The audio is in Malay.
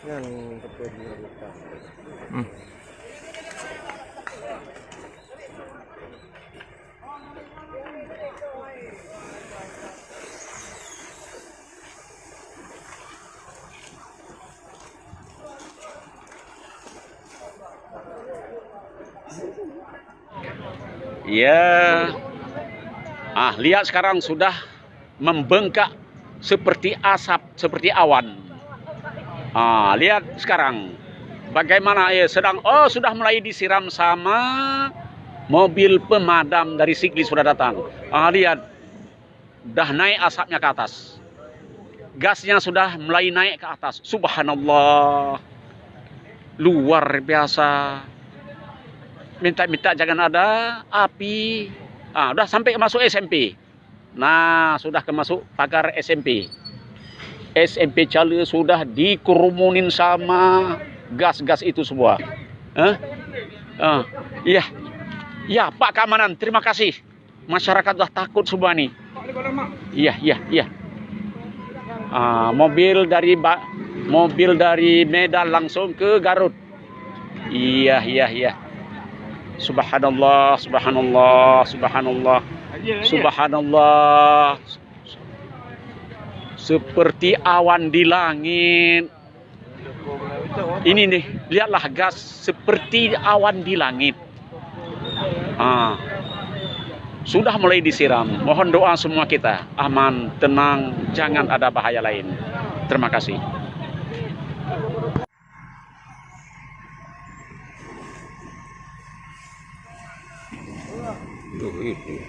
Yang kemudian lepas. Ya, lihat sekarang sudah membengkak seperti asap, seperti awan. Lihat sekarang bagaimana sudah mulai disiram sama mobil pemadam dari Sigli sudah datang. Lihat, dah naik asapnya ke atas. Gasnya sudah mulai naik ke atas. Subhanallah, luar biasa. Minta jangan ada api. Udah sampai masuk SMP. Nah, sudah masuk pagar SMP. SMP Cale sudah dikerumunin sama gas-gas itu semua. Iya. Ya, Pak Keamanan, terima kasih. Masyarakat sudah takut semua nih. Iya. Mobil dari Medan langsung ke Garut. Iya. Subhanallah. Seperti awan di langit. Ini nih, lihatlah gas seperti awan di langit. Sudah mulai disiram. Mohon doa semua kita aman, tenang, jangan ada bahaya lain. Terima kasih. Tuh itu.